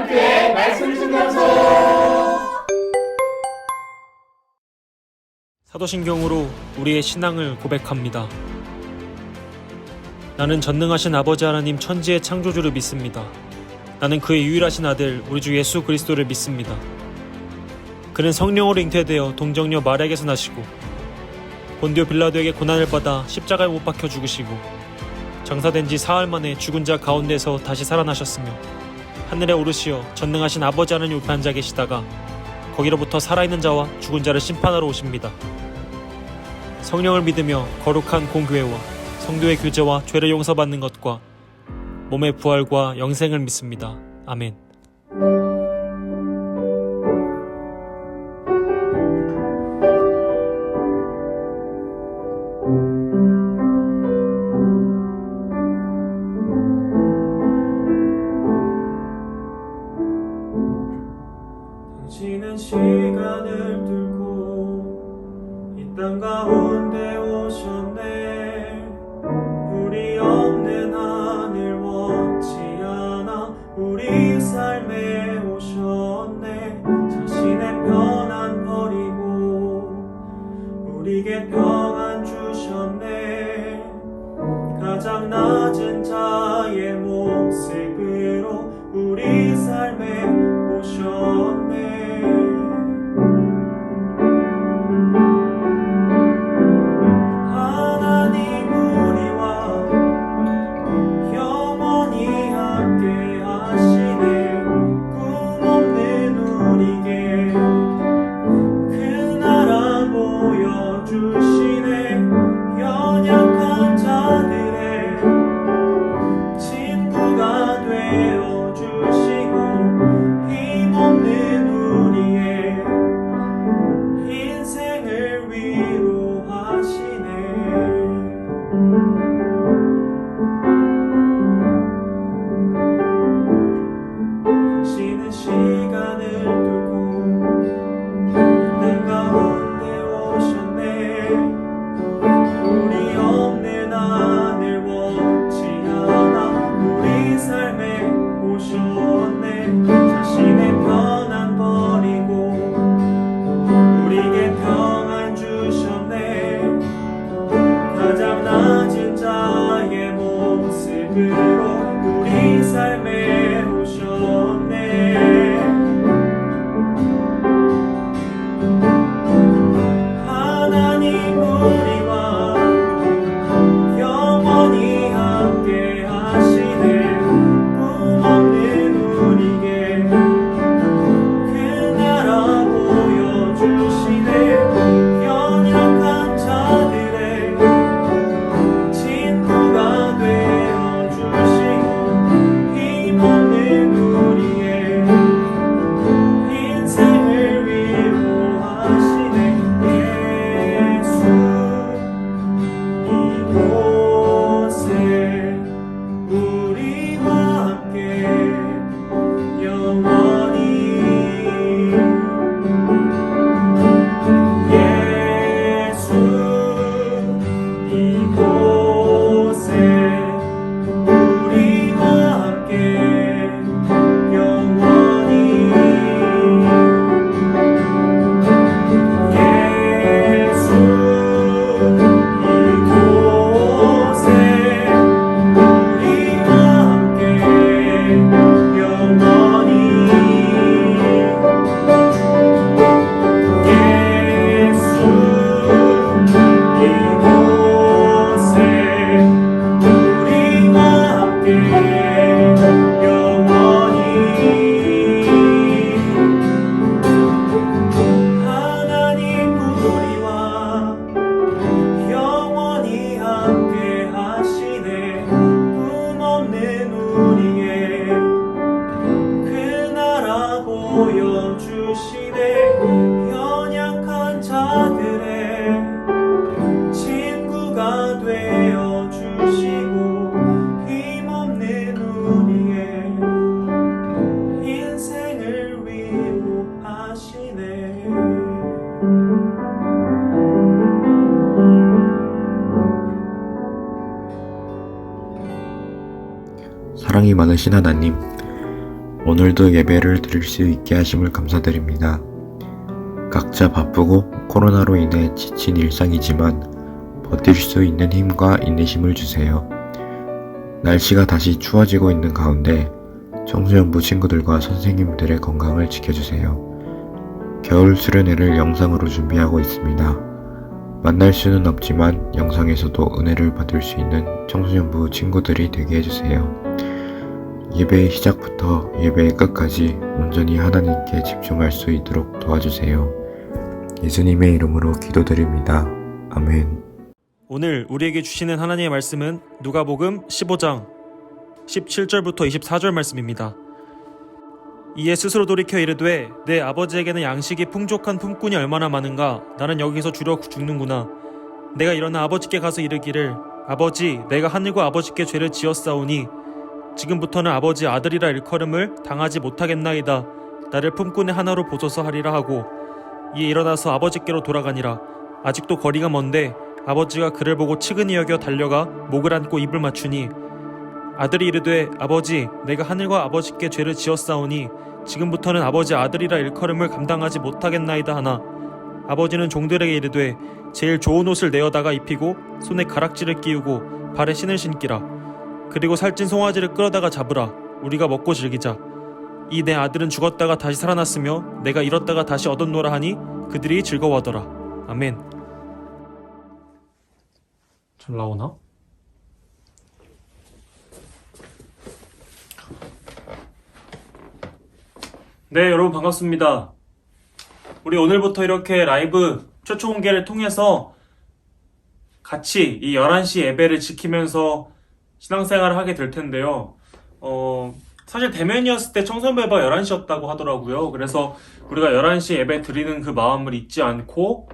한교회 말씀 증명소. 사도신경으로 우리의 신앙을 고백합니다. 나는 전능하신 아버지 하나님 천지의 창조주를 믿습니다. 나는 그의 유일하신 아들 우리 주 예수 그리스도를 믿습니다. 그는 성령으로 잉태되어 동정녀 마리아에게서 나시고 본디오 빌라도에게 고난을 받아 십자가에 못 박혀 죽으시고 장사된 지 사흘 만에 죽은 자 가운데서 다시 살아나셨으며 하늘에 오르시어 전능하신 아버지 하나님 우편에 앉아 계시다가 거기로부터 살아있는 자와 죽은 자를 심판하러 오십니다. 성령을 믿으며 거룩한 공교회와 성도의 교제와 죄를 용서받는 것과 몸의 부활과 영생을 믿습니다. 아멘. 당신은 시간을 뚫고 이 땅 가운데 오셨네. 불이 없는 하늘 원치 않아 우리 삶에 오셨네. 자신의 편안 버리고 우리에게 평안 주셨네. 가장 낮은 자의 모습으로 우리 삶에 오셨네. 하나님 우리와 영원히 함께 하시네. 꿈없는 우리에게 그 나라 보여주시네. 연약한 자들의 친구가 되어주시고 힘없는 우리의 인생을 위로하시네. 당신은 시간을 뚫고 내 가운데 오셨네. 우리 없는 하늘 원치 않아 우리 삶에 오셨네. 자신의 편안 버리고 우리에게 평안 주셨네. 가장 낮은 자의 모습으로 우리 삶에 오셨네. 하나님 우리와 영원히 함께 하시네. 꿈없는 우리에게 그 나라 보여주시네. 연약한 자들의 친구가 되어주시고 힘없는 우리의 인생을 위로하시네. 예수 이곳에 우리와 함께 영원히. 예수 이곳에 우리와 함께 영원히. 예수 이곳에 우리와 함께 영원히. 예수 이곳에 우리와 함께 영원히. 하나님 우리와 영원히 함께 하시네. 꿈없는 우리의 그 나라 보여주시네. 연약한 자들의 친구가 되어주시고 힘없는 우리의 인생을 위로하시네. 사랑이 많으신 하나님, 오늘도 예배를 드릴 수 있게 하심을 감사드립니다. 각자 바쁘고 코로나로 인해 지친 일상이지만 버틸 수 있는 힘과 인내심을 주세요. 날씨가 다시 추워지고 있는 가운데 청소년부 친구들과 선생님들의 건강을 지켜주세요. 겨울 수련회를 영상으로 준비하고 있습니다. 만날 수는 없지만 영상에서도 은혜를 받을 수 있는 청소년부 친구들이 되게 해주세요. 예배의 시작부터 예배의 끝까지 온전히 하나님께 집중할 수 있도록 도와주세요. 예수님의 이름으로 기도드립니다. 아멘. 오늘 우리에게 주시는 하나님의 말씀은 누가복음 15장 17절부터 24절 말씀입니다. 이에 스스로 돌이켜 이르되 내 아버지에게는 양식이 풍족한 품꾼이 얼마나 많은가. 나는 여기서 주려 죽는구나. 내가 일어나 아버지께 가서 이르기를 아버지, 내가 하늘과 아버지께 죄를 지었사오니 지금부터는 아버지 아들이라 일컬음을 당하지 못하겠나이다. 나를 품꾼의 하나로 보소서 하리라 하고 이에 일어나서 아버지께로 돌아가니라. 아직도 거리가 먼데 아버지가 그를 보고 측은히 여겨 달려가 목을 안고 입을 맞추니 아들이 이르되 아버지, 내가 하늘과 아버지께 죄를 지었사오니 지금부터는 아버지 아들이라 일컬음을 감당하지 못하겠나이다 하나 아버지는 종들에게 이르되 제일 좋은 옷을 내어다가 입히고 손에 가락지를 끼우고 발에 신을 신기라. 그리고 살찐 송아지를 끌어다가 잡으라. 우리가 먹고 즐기자. 이 내 아들은 죽었다가 다시 살아났으며 내가 잃었다가 다시 얻었노라 하니 그들이 즐거워하더라. 아멘. 잘 나오나? 네, 여러분 반갑습니다. 우리 오늘부터 이렇게 라이브 최초 공개를 통해서 같이 이 11시 예배를 지키면서 신앙생활을 하게 될 텐데요. 사실 대면이었을 때 청소년 예배가 11시였다고 하더라고요. 그래서 우리가 11시 예배 드리는 그 마음을 잊지 않고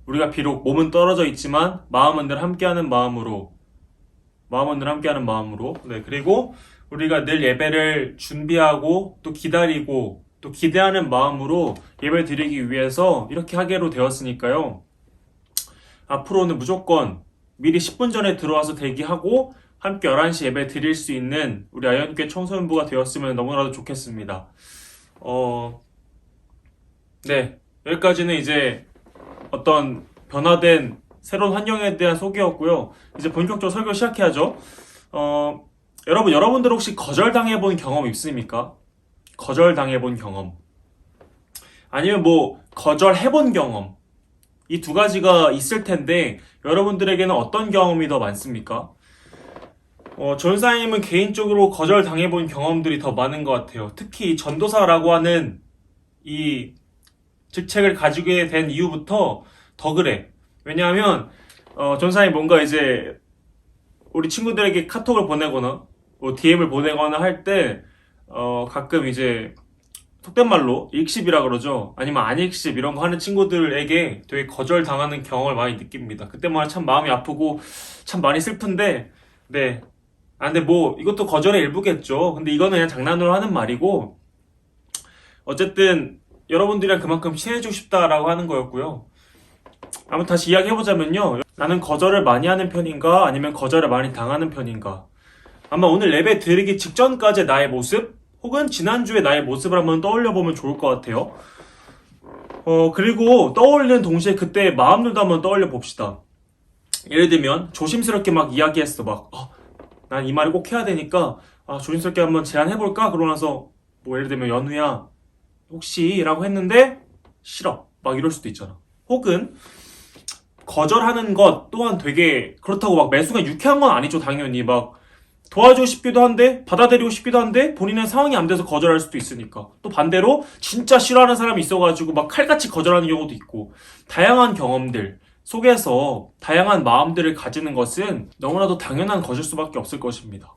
우리가 비록 몸은 떨어져 있지만 마음은 늘 함께하는 마음으로 네, 그리고 우리가 늘 예배를 준비하고 또 기다리고 또 기대하는 마음으로 예배 드리기 위해서 이렇게 하기로 되었으니까요. 앞으로는 무조건 미리 10분 전에 들어와서 대기하고 함께 11시 예배 드릴 수 있는 우리 아이언교회 청소년부가 되었으면 너무나도 좋겠습니다. 네, 여기까지는 이제 어떤 변화된 새로운 환경에 대한 소개였고요. 이제 본격적으로 설교 시작해야죠. 여러분들 혹시 거절당해본 경험 있습니까? 거절당해본 경험. 아니면 거절해본 경험. 이 두 가지가 있을 텐데, 여러분들에게는 어떤 경험이 더 많습니까? 전사님은 개인적으로 거절당해본 경험들이 더 많은 것 같아요. 특히 전도사라고 하는 이 직책을 가지게 된 이후부터 더 그래. 왜냐하면, 전사님 뭔가 이제, 우리 친구들에게 카톡을 보내거나, DM을 보내거나 할 때, 가끔 이제, 속된 말로 읽씹이라 그러죠. 아니면 안읽씹 이런 거 하는 친구들에게 되게 거절당하는 경험을 많이 느낍니다. 그때마다 참 마음이 아프고, 참 많이 슬픈데, 네. 근데 이것도 거절의 일부겠죠. 근데 이거는 그냥 장난으로 하는 말이고, 어쨌든, 여러분들이랑 그만큼 친해지고 싶다라고 하는 거였고요. 아무튼 다시 이야기해보자면요. 나는 거절을 많이 하는 편인가? 아니면 거절을 많이 당하는 편인가? 아마 오늘 예배 드리기 직전까지의 나의 모습? 혹은 지난주의 나의 모습을 한번 떠올려보면 좋을 것 같아요. 그리고 떠올리는 동시에 그때 마음들도 한번 떠올려 봅시다. 예를 들면, 조심스럽게 막 이야기했어. 난 이 말을 꼭 해야 되니까, 조심스럽게 한번 제안해볼까? 그러고 나서, 예를 들면, 연우야, 혹시? 라고 했는데, 싫어. 이럴 수도 있잖아. 혹은, 거절하는 것 또한 되게, 그렇다고 매 순간 유쾌한 건 아니죠, 당연히. 도와주고 싶기도 한데, 받아들이고 싶기도 한데, 본인의 상황이 안 돼서 거절할 수도 있으니까. 또 반대로, 진짜 싫어하는 사람이 있어가지고, 칼같이 거절하는 경우도 있고, 다양한 경험들 속에서 다양한 마음들을 가지는 것은 너무나도 당연한 것일 수밖에 없을 것입니다.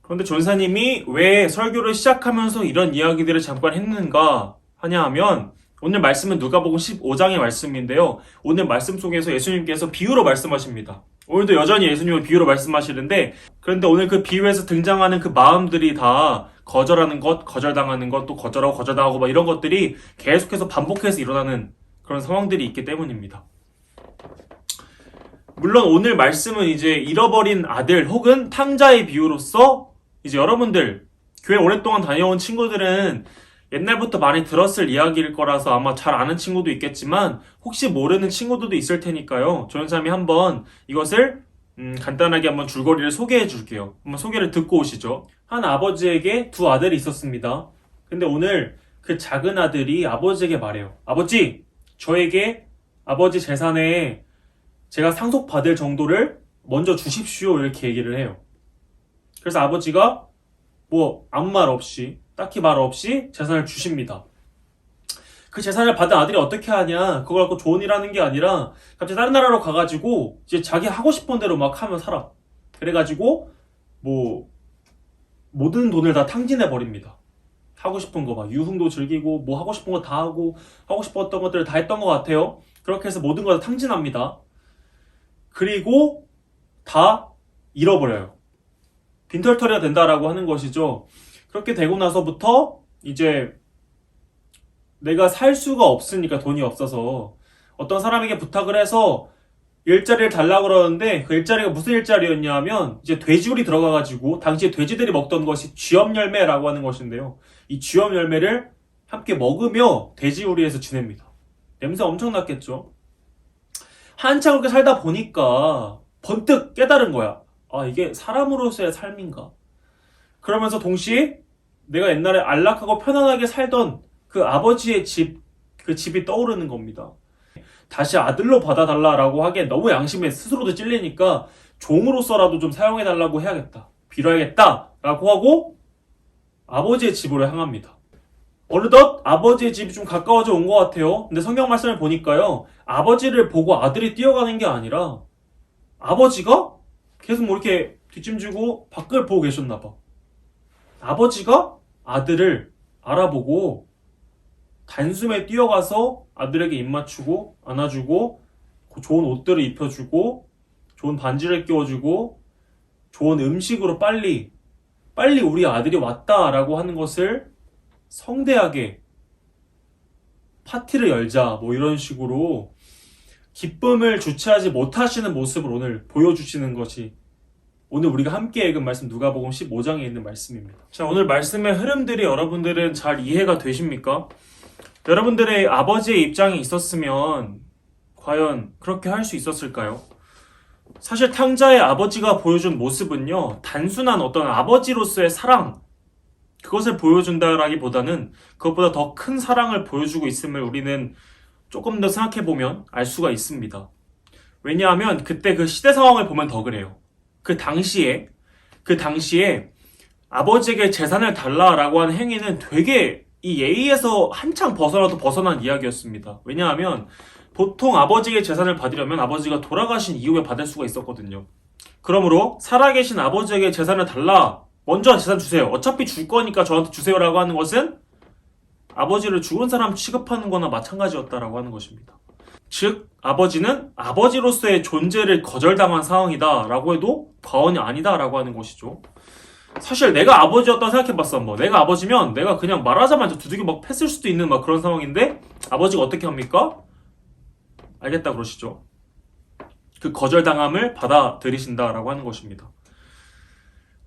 그런데 전사님이 왜 설교를 시작하면서 이런 이야기들을 잠깐 했는가 하냐 하면, 오늘 말씀은 누가복음 15장의 말씀인데요. 오늘 말씀 속에서 예수님께서 비유로 말씀하십니다. 오늘도 여전히 예수님은 비유로 말씀하시는데, 그런데 오늘 그 비유에서 등장하는 그 마음들이 다 거절하는 것, 거절당하는 것, 또 거절하고 거절당하고 이런 것들이 계속해서 반복해서 일어나는 그런 상황들이 있기 때문입니다. 물론 오늘 말씀은 이제 잃어버린 아들 혹은 탕자의 비유로서 이제 여러분들 교회 오랫동안 다녀온 친구들은 옛날부터 많이 들었을 이야기일 거라서 아마 잘 아는 친구도 있겠지만 혹시 모르는 친구들도 있을 테니까요. 조연삼이 한번 이것을 간단하게 한번 줄거리를 소개해 줄게요. 한번 소개를 듣고 오시죠. 한 아버지에게 두 아들이 있었습니다. 근데 오늘 그 작은 아들이 아버지에게 말해요. 아버지, 저에게 아버지 재산에 제가 상속받을 정도를 먼저 주십시오. 이렇게 얘기를 해요. 그래서 아버지가 뭐 아무 말 없이 딱히 말 없이 재산을 주십니다. 그 재산을 받은 아들이 어떻게 하냐, 그걸 갖고 좋은 일 하는 게 아니라 갑자기 다른 나라로 가가지고 이제 자기 하고 싶은 대로 막 하면 살아. 그래가지고 뭐 모든 돈을 다 탕진해 버립니다. 하고 싶은 거 막 유흥도 즐기고 뭐 하고 싶은 거 다 하고 하고 싶었던 것들을 다 했던 것 같아요. 그렇게 해서 모든 걸 다 탕진합니다. 그리고 다 잃어버려요. 빈털터리가 된다라고 하는 것이죠. 그렇게 되고 나서부터 이제 내가 살 수가 없으니까, 돈이 없어서 어떤 사람에게 부탁을 해서 일자리를 달라고 그러는데, 그 일자리가 무슨 일자리였냐면 이제 돼지우리 들어가가지고 당시에 돼지들이 먹던 것이 쥐염열매라고 하는 것인데요. 이 쥐염열매를 함께 먹으며 돼지우리에서 지냅니다. 냄새 엄청 났겠죠. 한참 그렇게 살다 보니까 번뜩 깨달은 거야. 아, 이게 사람으로서의 삶인가? 그러면서 동시에 내가 옛날에 안락하고 편안하게 살던 그 아버지의 집, 그 집이 떠오르는 겁니다. 다시 아들로 받아달라라고 하기엔 너무 양심에 스스로도 찔리니까 종으로서라도 좀 사용해달라고 해야겠다, 빌어야겠다라고 하고 아버지의 집으로 향합니다. 어느덧 아버지의 집이 좀 가까워져 온 것 같아요. 근데 성경 말씀을 보니까요, 아버지를 보고 아들이 뛰어가는 게 아니라 아버지가 계속 뭐 이렇게 뒷짐지고 밖을 보고 계셨나 봐. 아버지가 아들을 알아보고 단숨에 뛰어가서 아들에게 입 맞추고 안아주고 좋은 옷들을 입혀주고 좋은 반지를 끼워주고 좋은 음식으로 빨리 우리 아들이 왔다라고 하는 것을 성대하게 파티를 열자, 뭐 이런 식으로 기쁨을 주체하지 못하시는 모습을 오늘 보여주시는 것이 오늘 우리가 함께 읽은 말씀, 누가복음 15장에 있는 말씀입니다. 자, 오늘 말씀의 흐름들이 여러분들은 잘 이해가 되십니까? 여러분들의 아버지의 입장에 있었으면 과연 그렇게 할 수 있었을까요? 사실 탕자의 아버지가 보여준 모습은요, 단순한 어떤 아버지로서의 사랑, 그것을 보여준다라기보다는 그것보다 더 큰 사랑을 보여주고 있음을 우리는 조금 더 생각해보면 알 수가 있습니다. 왜냐하면 그때 그 시대 상황을 보면 더 그래요. 그 당시에 아버지에게 재산을 달라라고 하는 행위는 되게 이 예의에서 한창 벗어나도 벗어난 이야기였습니다. 왜냐하면 보통 아버지에게 재산을 받으려면 아버지가 돌아가신 이후에 받을 수가 있었거든요. 그러므로 살아계신 아버지에게 재산을 달라, 먼저 재산 주세요, 어차피 줄 거니까 저한테 주세요라고 하는 것은 아버지를 죽은 사람 취급하는 거나 마찬가지였다라고 하는 것입니다. 즉 아버지는 아버지로서의 존재를 거절당한 상황이다라고 해도 과언이 아니다라고 하는 것이죠. 사실 내가 아버지였다고 생각해봤어. 뭐 내가 아버지면 내가 그냥 말하자마자 두들겨 막 팼을 수도 있는 막 그런 상황인데 아버지가 어떻게 합니까? 알겠다 그러시죠. 그 거절당함을 받아들이신다라고 하는 것입니다.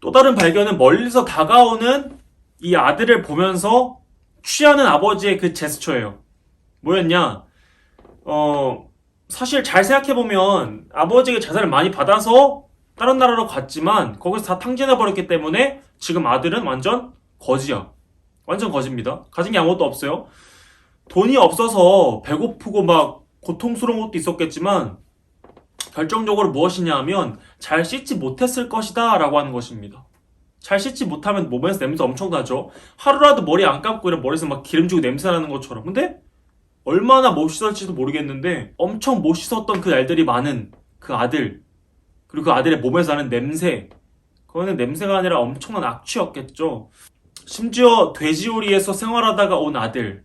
또 다른 발견은 멀리서 다가오는 이 아들을 보면서 취하는 아버지의 그 제스처예요. 뭐였냐? 사실 잘 생각해보면 아버지에게 재산을 많이 받아서 다른 나라로 갔지만 거기서 다 탕진해버렸기 때문에 지금 아들은 완전 거지야. 완전 거지입니다. 가진 게 아무것도 없어요. 돈이 없어서 배고프고 막 고통스러운 것도 있었겠지만 결정적으로 무엇이냐 하면 잘 씻지 못했을 것이다 라고 하는 것입니다. 잘 씻지 못하면 몸에서 냄새 엄청 나죠. 하루라도 머리 안 감고 이런 머리에서 막 기름지고 냄새 나는 것처럼. 근데 얼마나 못 씻었을지도 모르겠는데 엄청 못 씻었던 그 날들이 많은 그 아들, 그리고 그 아들의 몸에서 나는 냄새, 그거는 냄새가 아니라 엄청난 악취였겠죠. 심지어 돼지우리에서 생활하다가 온 아들,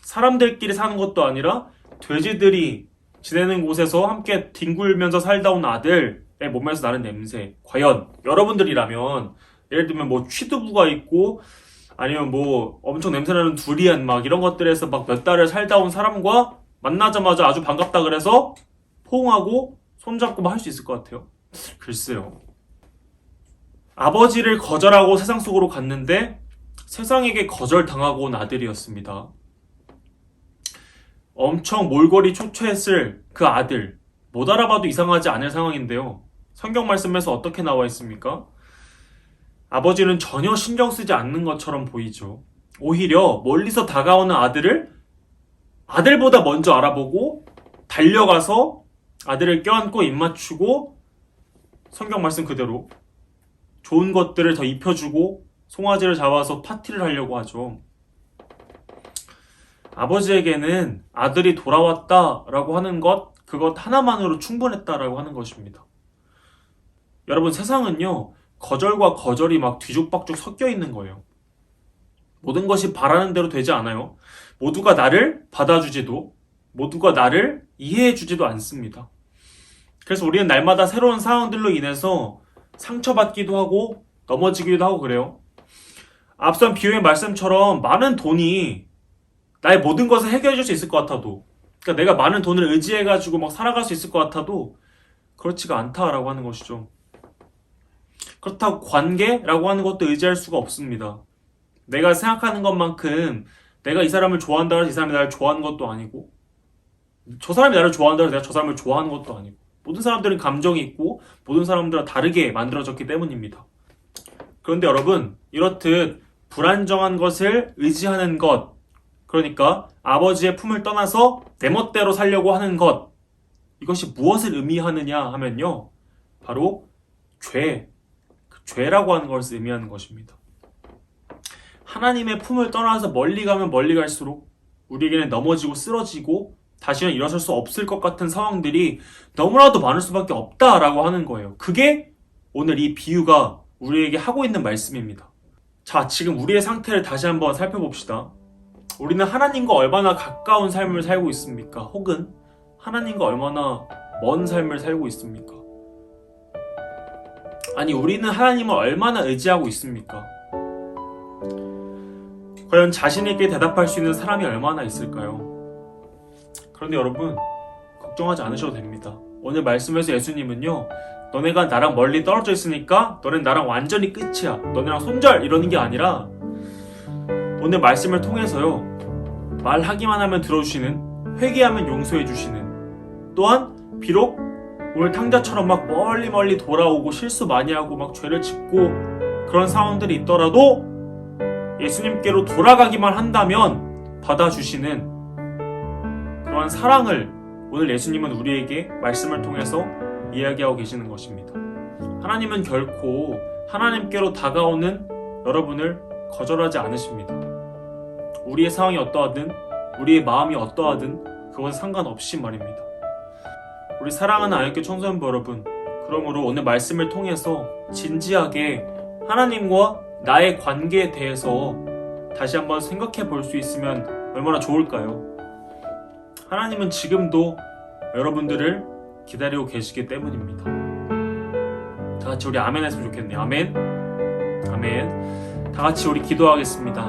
사람들끼리 사는 것도 아니라 돼지들이 지내는 곳에서 함께 뒹굴면서 살다 온 아들의 몸에서 나는 냄새, 과연 여러분들이라면 예를 들면 뭐 취두부가 있고 아니면 뭐 엄청 냄새나는 두리안 막 이런 것들에서 막 몇 달을 살다 온 사람과 만나자마자 아주 반갑다 그래서 포옹하고 손잡고 막 할 수 있을 것 같아요? 글쎄요. 아버지를 거절하고 세상 속으로 갔는데 세상에게 거절당하고 온 아들이었습니다. 엄청 몰골이 초췌했을 그 아들, 못 알아봐도 이상하지 않을 상황인데요. 성경 말씀에서 어떻게 나와 있습니까? 아버지는 전혀 신경 쓰지 않는 것처럼 보이죠. 오히려 멀리서 다가오는 아들을 아들보다 먼저 알아보고 달려가서 아들을 껴안고 입맞추고 성경 말씀 그대로 좋은 것들을 더 입혀주고 송아지를 잡아서 파티를 하려고 하죠. 아버지에게는 아들이 돌아왔다라고 하는 그것 하나만으로 충분했다라고 하는 것입니다. 여러분, 세상은요, 거절과 거절이 막 뒤죽박죽 섞여 있는 거예요. 모든 것이 바라는 대로 되지 않아요. 모두가 나를 받아주지도, 모두가 나를 이해해주지도 않습니다. 그래서 우리는 날마다 새로운 상황들로 인해서 상처받기도 하고 넘어지기도 하고 그래요. 앞선 비유의 말씀처럼 많은 돈이 나의 모든 것을 해결해 줄 수 있을 것 같아도, 그러니까 내가 많은 돈을 의지해가지고 막 살아갈 수 있을 것 같아도 그렇지가 않다라고 하는 것이죠. 그렇다고 관계라고 하는 것도 의지할 수가 없습니다. 내가 생각하는 것만큼 내가 이 사람을 좋아한다고 해서 이 사람이 나를 좋아하는 것도 아니고, 저 사람이 나를 좋아한다고 해서 내가 저 사람을 좋아하는 것도 아니고, 모든 사람들은 감정이 있고 모든 사람들은 다르게 만들어졌기 때문입니다. 그런데 여러분, 이렇듯 불안정한 것을 의지하는 것, 그러니까 아버지의 품을 떠나서 내 멋대로 살려고 하는 것, 이것이 무엇을 의미하느냐 하면요, 바로 죄라고 하는 것을 의미하는 것입니다. 하나님의 품을 떠나서 멀리 가면 멀리 갈수록 우리에게는 넘어지고 쓰러지고 다시는 일어설 수 없을 것 같은 상황들이 너무나도 많을 수밖에 없다라고 하는 거예요. 그게 오늘 이 비유가 우리에게 하고 있는 말씀입니다. 자, 지금 우리의 상태를 다시 한번 살펴봅시다. 우리는 하나님과 얼마나 가까운 삶을 살고 있습니까? 혹은 하나님과 얼마나 먼 삶을 살고 있습니까? 아니, 우리는 하나님을 얼마나 의지하고 있습니까? 과연 자신 있게 대답할 수 있는 사람이 얼마나 있을까요? 그런데 여러분, 걱정하지 않으셔도 됩니다. 오늘 말씀에서 예수님은요, 너네가 나랑 멀리 떨어져 있으니까 너넨 나랑 완전히 끝이야, 너네랑 손절, 이러는 게 아니라 오늘 말씀을 통해서요, 말하기만 하면 들어주시는, 회개하면 용서해 주시는, 또한 비록 오늘 탕자처럼 막 멀리 돌아오고 실수 많이 하고 막 죄를 짓고 그런 상황들이 있더라도 예수님께로 돌아가기만 한다면 받아주시는 그러한 사랑을 오늘 예수님은 우리에게 말씀을 통해서 이야기하고 계시는 것입니다. 하나님은 결코 하나님께로 다가오는 여러분을 거절하지 않으십니다. 우리의 상황이 어떠하든, 우리의 마음이 어떠하든 그것에 상관없이 말입니다. 우리 사랑하는 아이교회 청소년부 여러분, 그러므로 오늘 말씀을 통해서 진지하게 하나님과 나의 관계에 대해서 다시 한번 생각해 볼 수 있으면 얼마나 좋을까요? 하나님은 지금도 여러분들을 기다리고 계시기 때문입니다. 다 같이 우리 아멘 했으면 좋겠네요. 아멘. 아멘. 다 같이 우리 기도하겠습니다.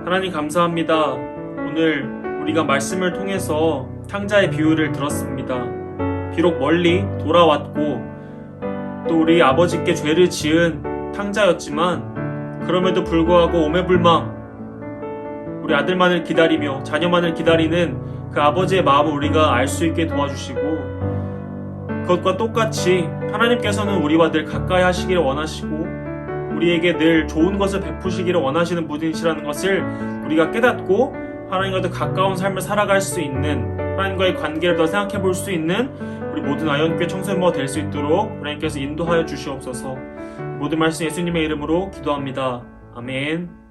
하나님 감사합니다. 오늘 우리가 말씀을 통해서 탕자의 비유를 들었습니다. 비록 멀리 돌아왔고 또 우리 아버지께 죄를 지은 탕자였지만 그럼에도 불구하고 오매불망 우리 아들만을 기다리며 자녀만을 기다리는 그 아버지의 마음을 우리가 알 수 있게 도와주시고, 그것과 똑같이 하나님께서는 우리와 늘 가까이 하시기를 원하시고 우리에게 늘 좋은 것을 베푸시기를 원하시는 분이시라는 것을 우리가 깨닫고 하나님과 더 가까운 삶을 살아갈 수 있는, 하나님과의 관계를 더 생각해 볼 수 있는 우리 모든 아이언교회 청소년부가 될 수 있도록 하나님께서 인도하여 주시옵소서. 모든 말씀 예수님의 이름으로 기도합니다. 아멘.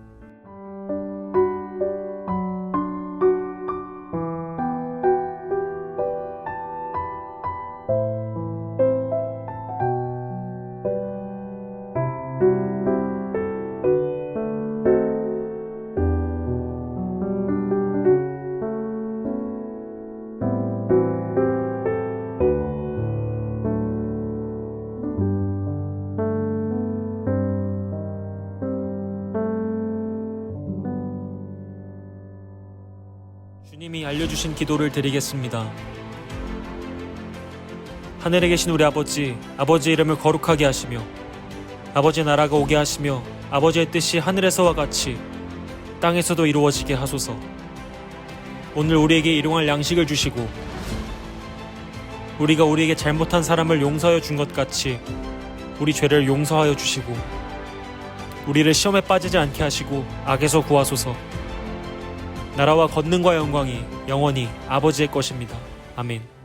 주님이 알려주신 기도를 드리겠습니다. 하늘에 계신 우리 아버지, 아버지의 이름을 거룩하게 하시며 아버지의 나라가 오게 하시며 아버지의 뜻이 하늘에서와 같이 땅에서도 이루어지게 하소서. 오늘 우리에게 일용할 양식을 주시고 우리가 우리에게 잘못한 사람을 용서하여 준 것 같이 우리 죄를 용서하여 주시고 우리를 시험에 빠지지 않게 하시고 악에서 구하소서. 나라와 권능과 영광이 영원히 아버지의 것입니다. 아멘.